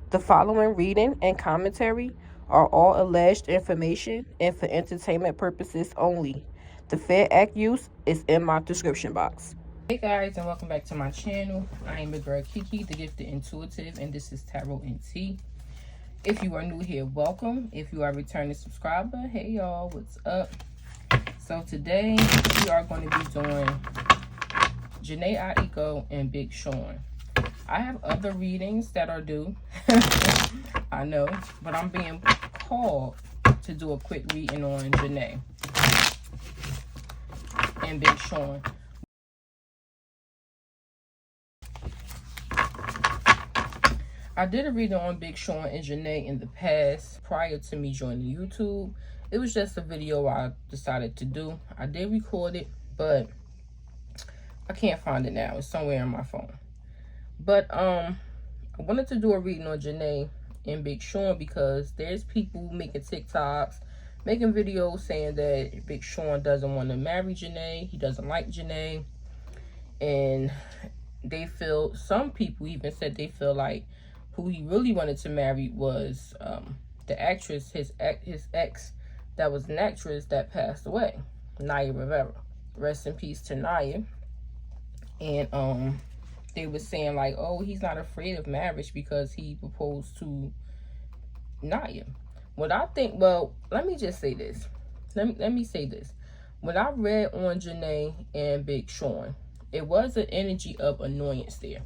The following reading and commentary are all alleged information and for entertainment purposes only. The fair act use is in my description box. Hey guys, and welcome back to my channel. I am your girl Kiki, the Gifted Intuitive, and this is Tarot and Tea. If you are new here, welcome. If you are a returning subscriber, hey y'all, what's up? So today we are going to be doing Jhene Aiko and Big Sean. I have other readings that are due. I know, but I'm being called to do a quick reading on Jhene and Big Sean. I did a reading on Big Sean and Jhene in the past prior to me joining YouTube. It was just a video I decided to do. I did record it, but I can't find it now. It's somewhere on my phone. But I wanted to do a reading on Jhene and Big Sean because there's people making TikToks, making videos saying that Big Sean doesn't want to marry Jhene. He doesn't like Jhene. And they feel, some people even said they feel like who he really wanted to marry was the actress, his ex that was an actress that passed away, Naya Rivera. Rest in peace to Naya. And they were saying like, oh, he's not afraid of marriage because he proposed to Naya. What I think, well, let me just say this. Let me say this. When I read on Jhene and Big Sean, it was an energy of annoyance there.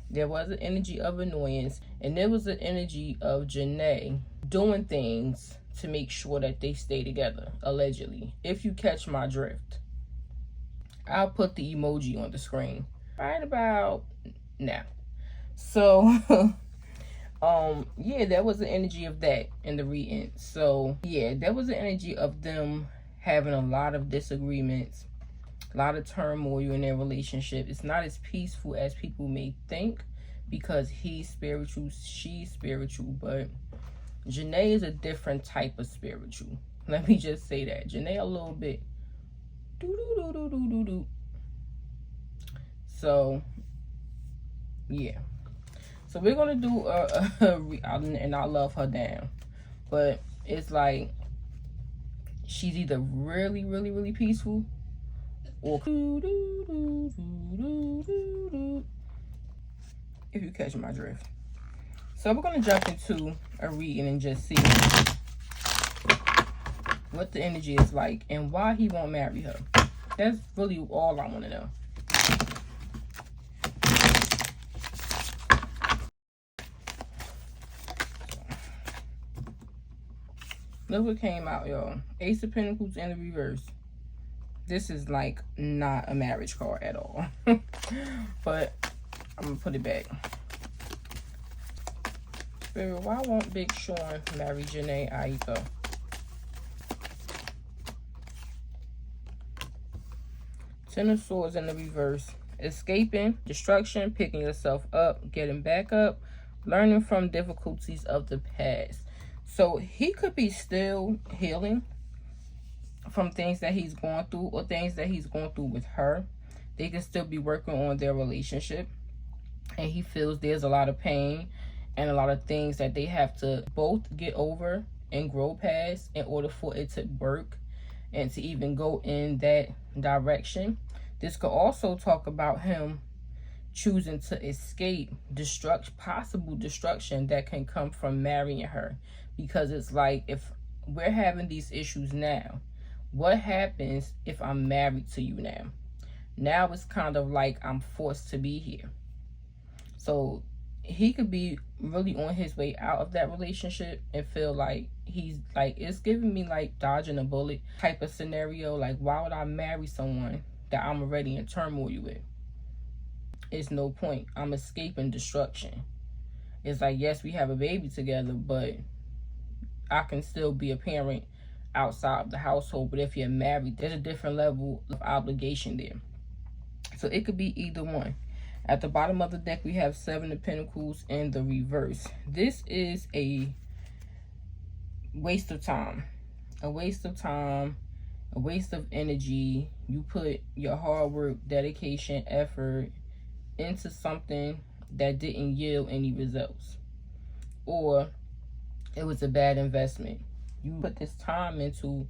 There was an energy of annoyance, and there was an energy of Jhene doing things to make sure that they stay together, allegedly. If you catch my drift. I'll put the emoji on the screen right about now. So yeah, there was an energy of that in the reading. So yeah, there was an energy of them having a lot of disagreements, a lot of turmoil in their relationship. It's not as peaceful as people may think because he's spiritual, she's spiritual, but Jhene is a different type of spiritual. Let me just say that. Jhene a little bit do. So yeah, so we're gonna do and I love her down, but it's like she's either really peaceful or if you catch my drift. So we're gonna jump into a reading and just see what the energy is like and why he won't marry her. That's really all I want to know. Look what came out, y'all. Ace of Pentacles in the reverse. This is like not a marriage card at all. But I'm gonna put it back. Spirit, why won't Big Sean marry Jhene Aiko? Ten of Swords in the reverse. Escaping, destruction, picking yourself up, getting back up, learning from difficulties of the past. So he could be still healing from things that he's going through or things that he's going through with her. They can still be working on their relationship. And he feels there's a lot of pain and a lot of things that they have to both get over and grow past in order for it to work and to even go in that direction. This could also talk about him choosing to escape possible destruction that can come from marrying her. Because it's like, if we're having these issues now, what happens if I'm married to you now? Now it's kind of like I'm forced to be here. So he could be really on his way out of that relationship and feel like he's like, it's giving me like dodging a bullet type of scenario. Like, why would I marry someone that I'm already in turmoil with? It's no point. I'm escaping destruction. It's like, yes, we have a baby together, but I can still be a parent outside of the household. But if you're married, there's a different level of obligation there. So it could be either one. At the bottom of the deck, we have Seven of Pentacles in the reverse. This is a waste of time. A waste of time. A waste of energy. You put your hard work, dedication, effort into something that didn't yield any results. or it was a bad investment. You put this time into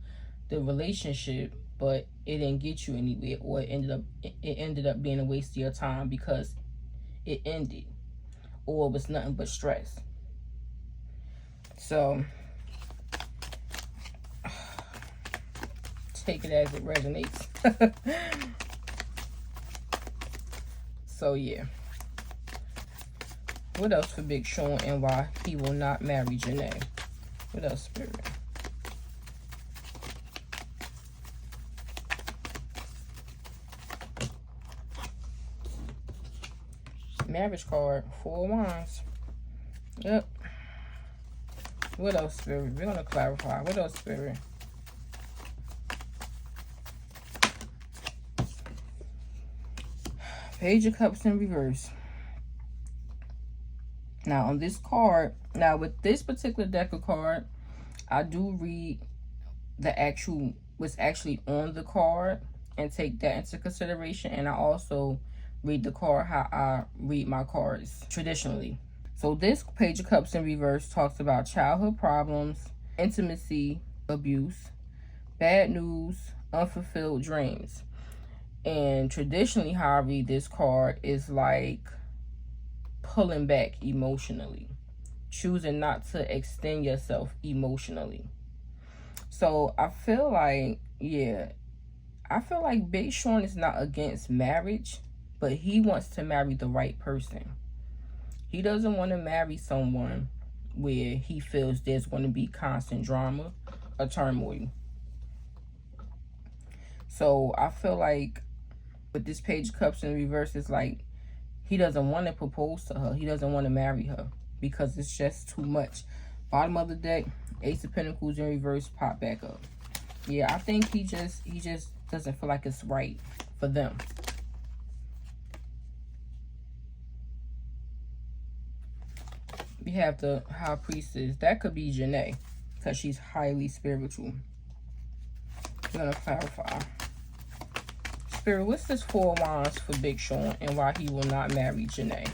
the relationship, but it didn't get you anywhere, or it ended up being a waste of your time because it ended, or it was nothing but stress. So take it as it resonates. So yeah. What else for Big Sean and why he will not marry Jhene? What else, Spirit? Marriage card, 4 of Wands. Yep. What else, Spirit? We're going to clarify. What else, Spirit? Page of Cups in reverse. Now, on this card, now with this particular deck of card, I do read what's actually on the card and take that into consideration. And I also read the card how I read my cards traditionally. So this Page of Cups in reverse talks about childhood problems, intimacy, abuse, bad news, unfulfilled dreams. And traditionally how I read this card is like pulling back emotionally, choosing not to extend yourself emotionally. So I feel like, Big Sean is not against marriage, but he wants to marry the right person. He doesn't want to marry someone where he feels there's going to be constant drama or turmoil. So I feel like with this Page of Cups in reverse, it's like he doesn't want to propose to her. He doesn't want to marry her because it's just too much. Bottom of the deck, Ace of Pentacles in reverse, pop back up. Yeah, I think he just doesn't feel like it's right for them. We have the High Priestess. That could be Jhene because she's highly spiritual. We're going to clarify. Spirit, what's this 4 of Wands for Big Sean and why he will not marry Jhene?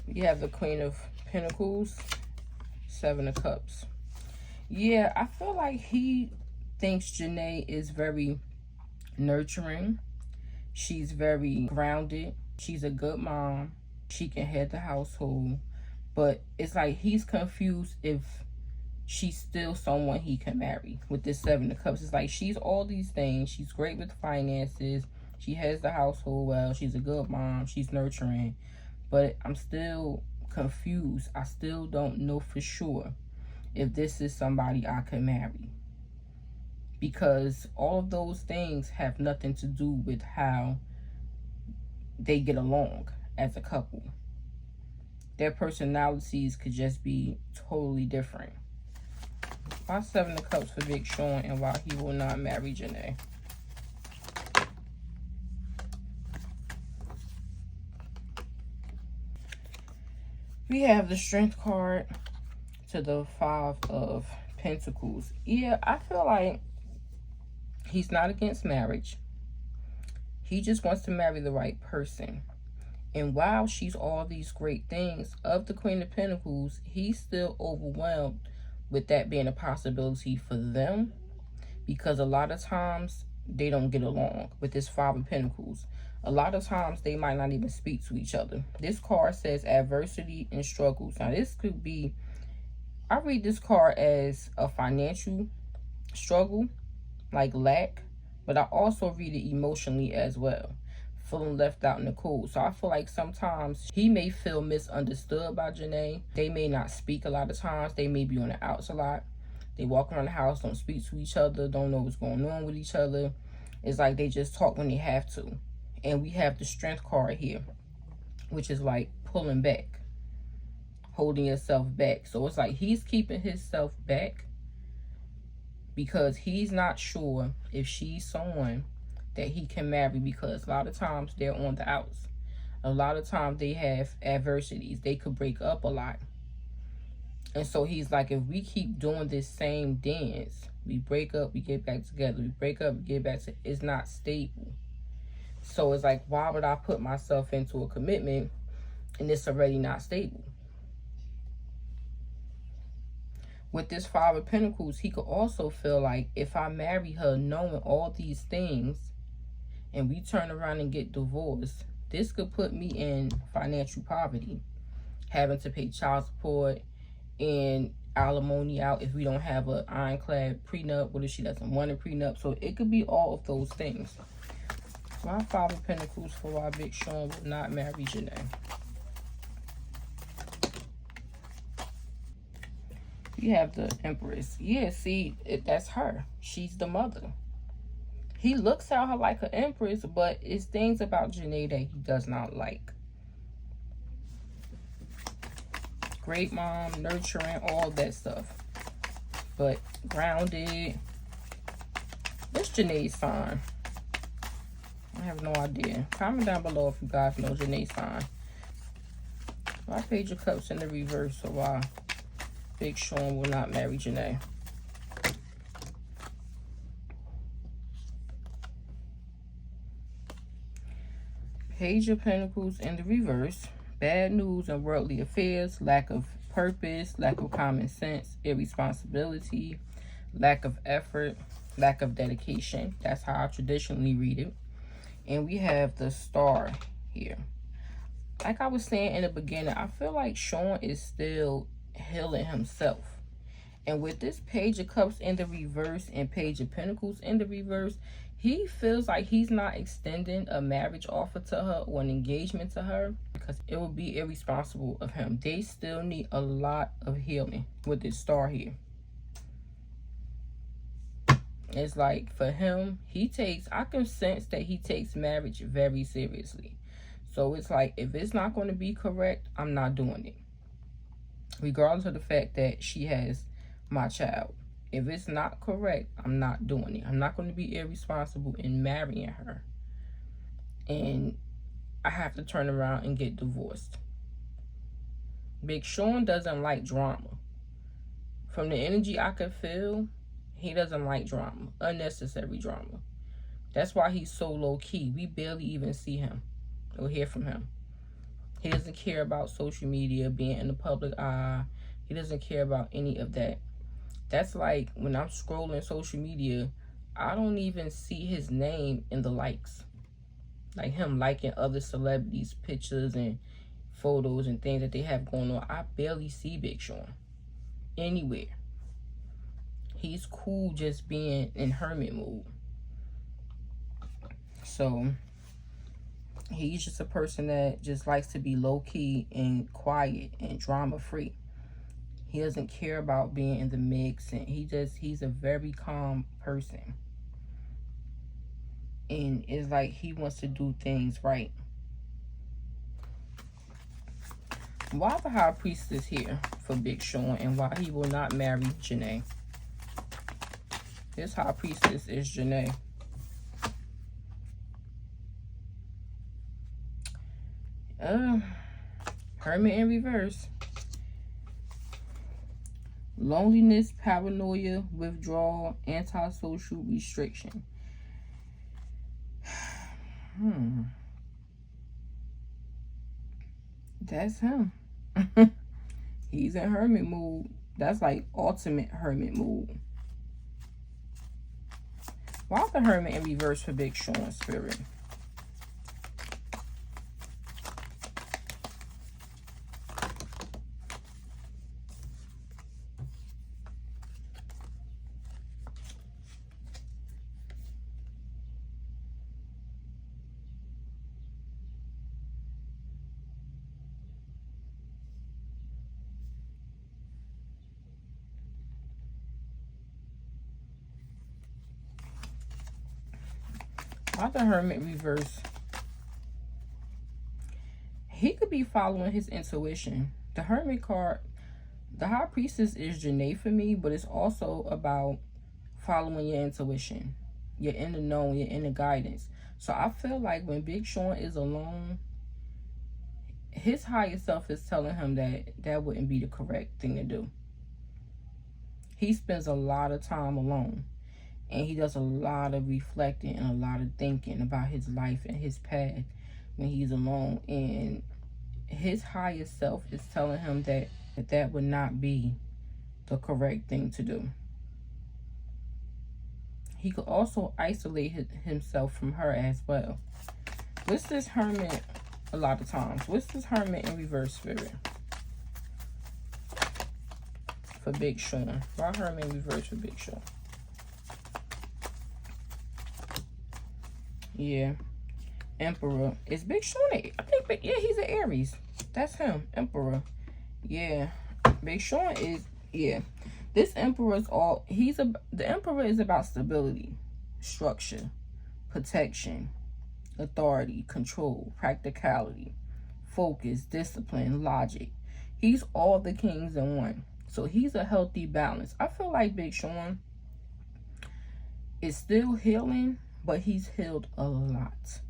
We have the Queen of Pentacles, 7 of Cups. Yeah, I feel like he thinks Jhene is very nurturing. She's very grounded. She's a good mom. She can head the household. But it's like he's confused if she's still someone he can marry with this 7 of Cups. It's like she's all these things. She's great with finances. She has the household well. She's a good mom. She's nurturing. But I'm still confused. I still don't know for sure if this is somebody I can marry. Because all of those things have nothing to do with how they get along as a couple. Their personalities could just be totally different. Why 7 of Cups for Big Sean and why he will not marry Jhene? We have the Strength card to the 5 of Pentacles. Yeah, I feel like he's not against marriage. He just wants to marry the right person. And while she's all these great things of the Queen of Pentacles, he's still overwhelmed with that being a possibility for them. Because a lot of times they don't get along with this 5 of Pentacles. A lot of times they might not even speak to each other. This card says adversity and struggles. Now this could be, I read this card as a financial struggle, like lack, but I also read it emotionally as well, feeling left out in the cold. So I feel like sometimes he may feel misunderstood by Jhene. They may not speak a lot of times. They may be on the outs a lot. They walk around the house, don't speak to each other, don't know what's going on with each other. It's like they just talk when they have to. And we have the Strength card here, which is like pulling back, holding yourself back. So it's like he's keeping himself back because he's not sure if she's someone that he can marry, because a lot of times they're on the outs. A lot of times they have adversities. They could break up a lot. And so he's like, if we keep doing this same dance, we break up, we get back together, we break up, we get back together, it's not stable. So it's like, why would I put myself into a commitment and it's already not stable? With this Five of Pentacles, he could also feel like, if I marry her knowing all these things and we turn around and get divorced, this could put me in financial poverty, having to pay child support and alimony out if we don't have an ironclad prenup. What if she doesn't want a prenup? So it could be all of those things. My Five of Pentacles for why Big Sean will not marry Jhene. You have the Empress. Yeah, see, that's her. She's the mother. He looks at her like an empress, but it's things about Jhene that he does not like. Great mom, nurturing, all that stuff. But grounded. What's Jhene's sign? I have no idea. Comment down below if you guys know Jhene's sign. My Page of Cups in the reverse, so why Big Sean will not marry Jhene. Page of Pentacles in the reverse. Bad news and worldly affairs, lack of purpose, lack of common sense, irresponsibility, lack of effort, lack of dedication. That's how I traditionally read it. And we have the Star here. Like I was saying in the beginning, I feel like Sean is still healing himself. And with this Page of Cups in the reverse and Page of Pentacles in the reverse, he feels like he's not extending a marriage offer to her or an engagement to her because it would be irresponsible of him. They still need a lot of healing with this Star here. It's like for him, I can sense that he takes marriage very seriously. So it's like, if it's not going to be correct, I'm not doing it. Regardless of the fact that she has my child. If it's not correct, I'm not doing it. I'm not going to be irresponsible in marrying her. And I have to turn around and get divorced. Big Sean doesn't like drama. From the energy I could feel, he doesn't like drama. Unnecessary drama. That's why he's so low-key. We barely even see him or hear from him. He doesn't care about social media, being in the public eye. He doesn't care about any of that. That's like when I'm scrolling social media, I don't even see his name in the likes. Like him liking other celebrities' pictures and photos and things that they have going on. I barely see Big Sean anywhere. He's cool just being in hermit mode. So he's just a person that just likes to be low-key and quiet and drama-free. He doesn't care about being in the mix, and he's a very calm person. And it's like he wants to do things right. Why the High Priestess here for Big Sean and why he will not marry Jhene? This High Priestess is Jhene. Hermit in reverse. Loneliness, paranoia, withdrawal, antisocial restriction. That's him. He's in hermit mood. That's like ultimate hermit mood. Why the Hermit in reverse for Big Sean, Spirit? Why the Hermit reverse? He could be following his intuition. The Hermit card, the High Priestess is Jhene for me, but it's also about following your intuition, your inner knowing, your inner guidance. So I feel like when Big Sean is alone, his higher self is telling him that that wouldn't be the correct thing to do. He spends a lot of time alone. And he does a lot of reflecting and a lot of thinking about his life and his path when he's alone. And his higher self is telling him that would not be the correct thing to do. He could also isolate himself from her as well. What's this Hermit a lot of times? What's this Hermit in reverse, Spirit? For Big Sean. Why Hermit in reverse for Big Sean? Yeah. Emperor. Is Big Sean I think, yeah, he's an Aries. That's him. Emperor. Yeah. Big Sean is, yeah. This Emperor is all, the Emperor is about stability, structure, protection, authority, control, practicality, focus, discipline, logic. He's all the kings in one. So he's a healthy balance. I feel like Big Sean is still healing, but he's healed a lot.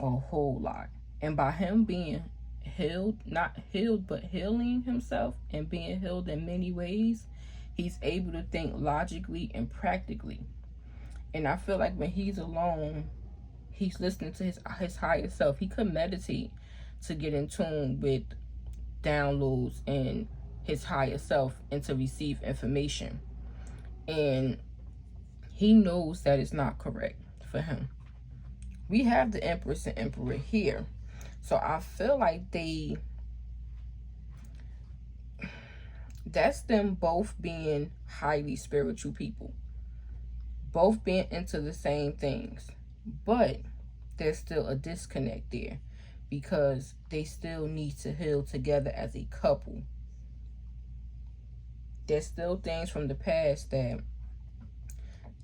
A whole lot. And by him being healed, not healed, but healing himself and being healed in many ways, he's able to think logically and practically. And I feel like when he's alone, he's listening to his higher self. He could meditate to get in tune with downloads and his higher self and to receive information. And he knows that it's not correct for him. We have the Empress and Emperor here. So I feel like that's them both being highly spiritual people. Both being into the same things. But there's still a disconnect there because they still need to heal together as a couple. There's still things from the past that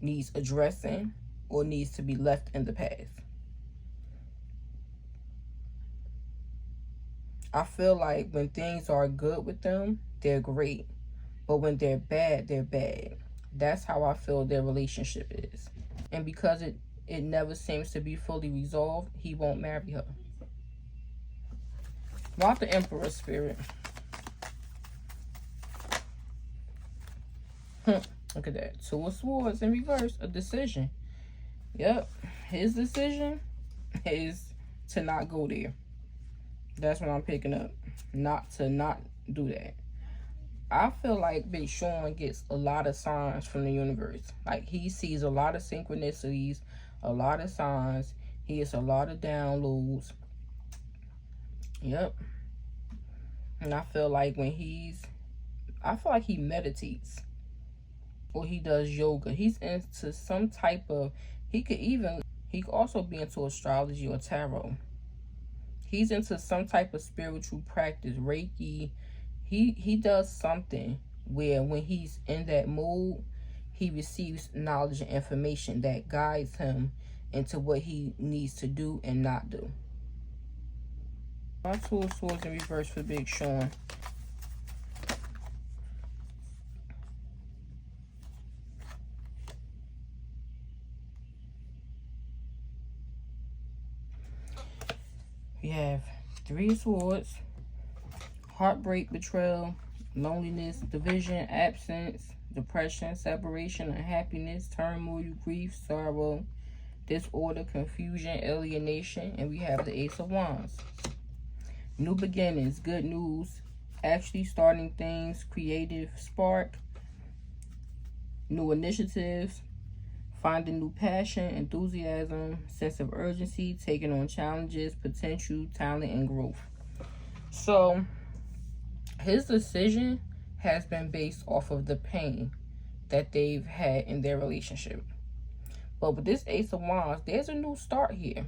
needs addressing or needs to be left in the past. I feel like when things are good with them, they're great. But when they're bad, they're bad. That's how I feel their relationship is. And because it never seems to be fully resolved, he won't marry her. About the Emperor, Spirit. Look at that. Two of Swords in reverse. A decision. Yep. His decision is to not go there. That's what I'm picking up. Not do that. I feel like Big Sean gets a lot of signs from the universe. Like he sees a lot of synchronicities, a lot of signs. He gets a lot of downloads. Yep. And I feel like he meditates or he does yoga. He's into some type of, he could also be into astrology or tarot. He's into some type of spiritual practice, Reiki. He does something where when he's in that mood, he receives knowledge and information that guides him into what he needs to do and not do. My Two of Swords in reverse for Big Sean. We have Three of Swords, heartbreak, betrayal, loneliness, division, absence, depression, separation, unhappiness, turmoil, grief, sorrow, disorder, confusion, alienation, and we have the Ace of Wands. New beginnings, good news, actually starting things, creative spark, new initiatives, finding new passion, enthusiasm, sense of urgency, taking on challenges, potential, talent, and growth. So his decision has been based off of the pain that they've had in their relationship. But with this Ace of Wands, there's a new start here.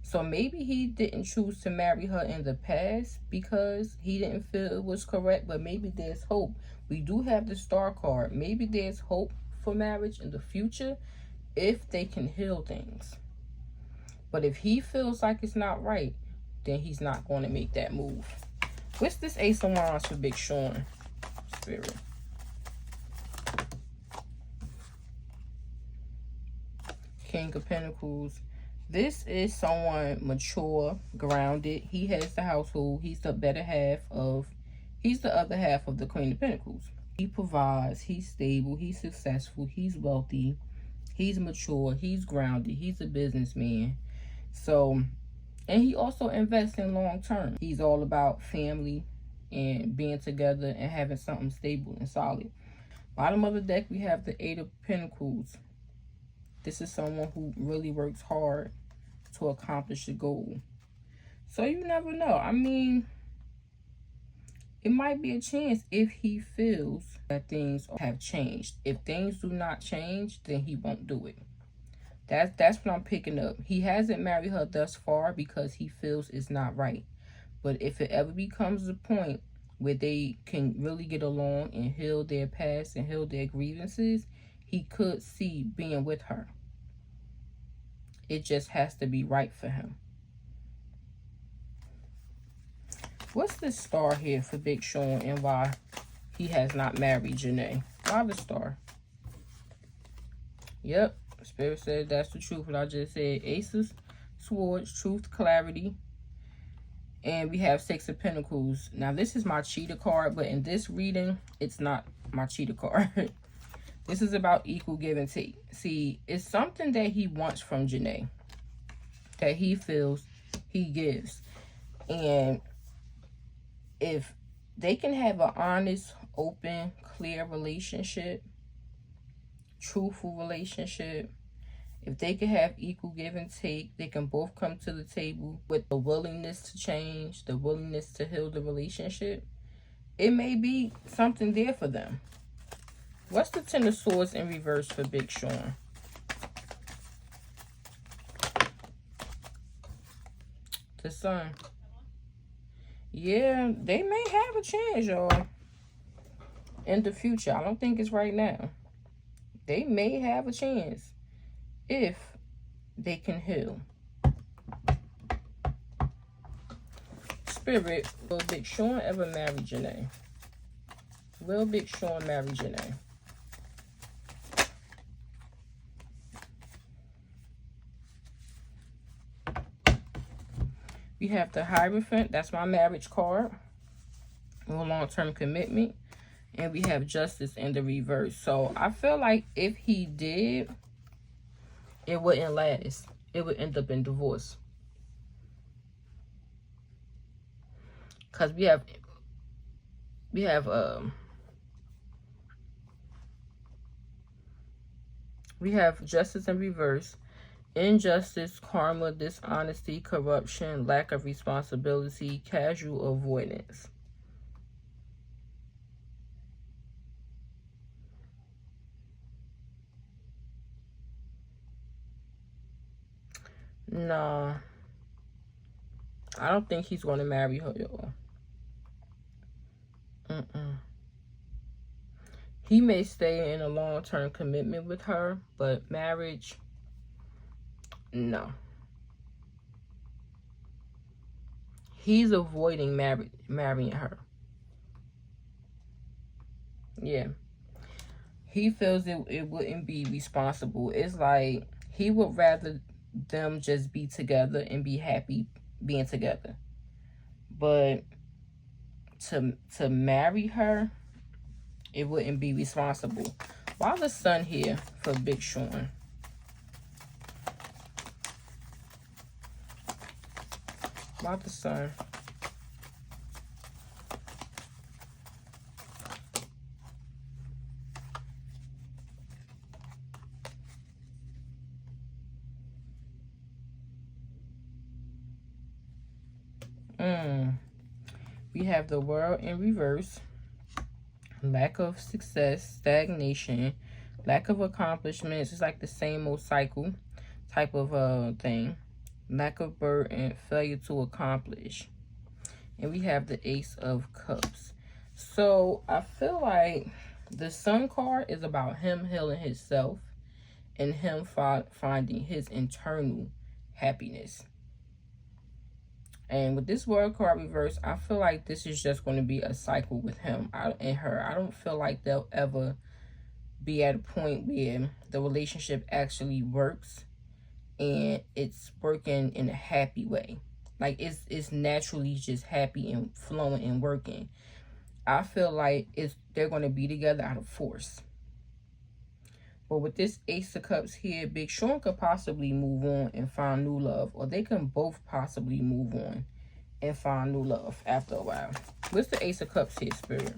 So maybe he didn't choose to marry her in the past because he didn't feel it was correct, but maybe there's hope. We do have the Star card. Maybe there's hope for marriage in the future if they can heal things. But if he feels like it's not right, then he's not going to make that move. What's this Ace of Wands for Big Sean, Spirit? King of Pentacles. This is someone mature, grounded. He has the household. He's the other half of the Queen of Pentacles. He provides, he's stable, he's successful, he's wealthy, he's mature, he's grounded, he's a businessman. So, and he also invests in long term. He's all about family and being together and having something stable and solid. Bottom of the deck, we have the Eight of Pentacles. This is someone who really works hard to accomplish a goal. So you never know. I mean, it might be a chance if he feels that things have changed. If things do not change, then he won't do it. That's what I'm picking up. He hasn't married her thus far because he feels it's not right. But if it ever becomes a point where they can really get along and heal their past and heal their grievances, he could see being with her. It just has to be right for him. What's the star here for Big Sean and why he has not married Jhene? Why the star? Yep, Spirit said that's the truth. What I just said. Ace of Swords, truth, clarity. And we have Six of Pentacles. Now, this is my cheetah card, but in this reading, it's not my cheetah card. This is about equal give and take. See, it's something that he wants from Jhene, that he feels he gives. And if they can have an honest, open, clear relationship, truthful relationship, if they can have equal give and take, they can both come to the table with the willingness to change, the willingness to heal the relationship, it may be something there for them. What's the Ten of Swords in reverse for Big Sean? The Sun. Yeah, they may have a chance, y'all, in the future. I don't think it's right now. They may have a chance if they can heal. Spirit, will Big Sean ever marry Jhene? Will Big Sean marry Jhene? We have the Hierophant. That's my marriage card. No long-term commitment. And we have Justice in the reverse. So I feel like if he did, it wouldn't last. It would end up in divorce. Because we have Justice in reverse. Injustice, karma, dishonesty, corruption, lack of responsibility, casual avoidance. Nah, I don't think he's going to marry her, y'all. He may stay in a long-term commitment with her, but marriage, no. He's avoiding marrying her. Yeah. He feels it wouldn't be responsible. It's like he would rather them just be together and be happy being together. But to marry her, it wouldn't be responsible. Why the Sun here for Big Sean? Why the Sun? We have the World in reverse. Lack of success, stagnation, lack of accomplishments. It's like the same old cycle type of thing. Lack of burden, failure to accomplish. And we have the Ace of Cups. So I feel like the Sun card is about him healing himself and him finding his internal happiness. And with this World card reverse, I feel like this is just going to be a cycle with him and her. I don't feel like they'll ever be at a point where the relationship actually works and it's working in a happy way. Like it's naturally just happy and flowing and working. I feel like they're going to be together out of force. But with this Ace of Cups here, Big Sean could possibly move on and find new love. Or they can both possibly move on and find new love after a while. What's the Ace of Cups here, Spirit?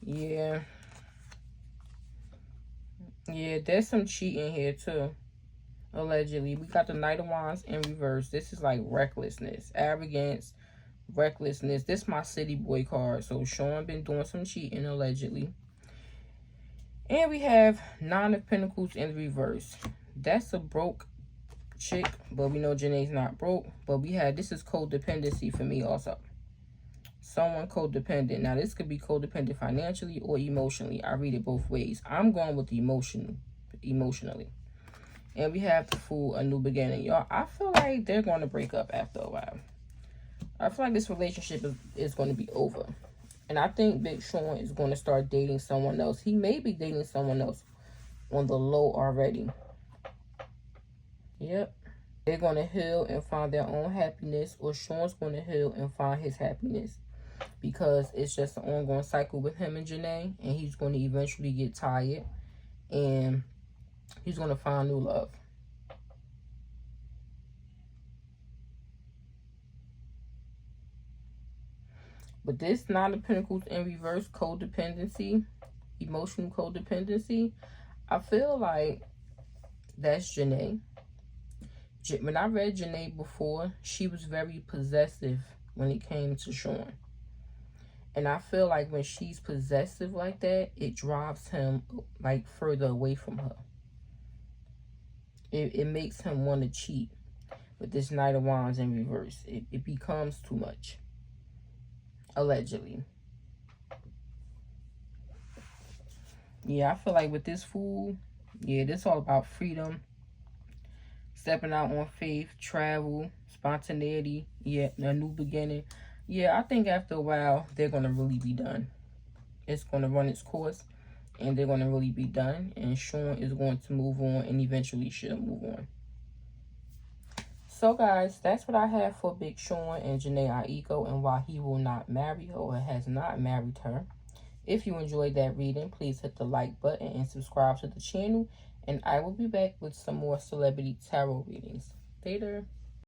Yeah. Yeah, there's some cheating here too. Allegedly. We got the Knight of Wands in reverse. This is like recklessness, arrogance, recklessness. This is my city boy card. So Sean been doing some cheating allegedly. And we have Nine of Pentacles in reverse. That's a broke chick, but we know Jhene's not broke. But this is codependency for me also. Someone codependent. Now this could be codependent financially or emotionally. I read it both ways. I'm going with the emotionally. And we have the Fool, a new beginning. Y'all, I feel like they're going to break up after a while. I feel like this relationship is going to be over. And I think Big Sean is going to start dating someone else. He may be dating someone else on the low already. Yep. They're going to heal and find their own happiness. Or Sean's going to heal and find his happiness. Because it's just an ongoing cycle with him and Jhene. And he's going to eventually get tired. And he's going to find new love. But this Nine of Pentacles in reverse, codependency, emotional codependency, I feel like that's Jhene. When I read Jhene before, she was very possessive when it came to Sean. And I feel like when she's possessive like that, it drives him like further away from her. It makes him want to cheat. With this Knight of Wands in reverse, it becomes too much. Allegedly. Yeah, I feel like with this Fool, yeah, this all about freedom. Stepping out on faith, travel, spontaneity, yeah, a new beginning. Yeah, I think after a while, they're going to really be done. It's going to run its course, and they're going to really be done. And Sean is going to move on, and eventually she'll move on. So, guys, that's what I have for Big Sean and Jhene Aiko and why he will not marry her or has not married her. If you enjoyed that reading, please hit the like button and subscribe to the channel. And I will be back with some more celebrity tarot readings. Later.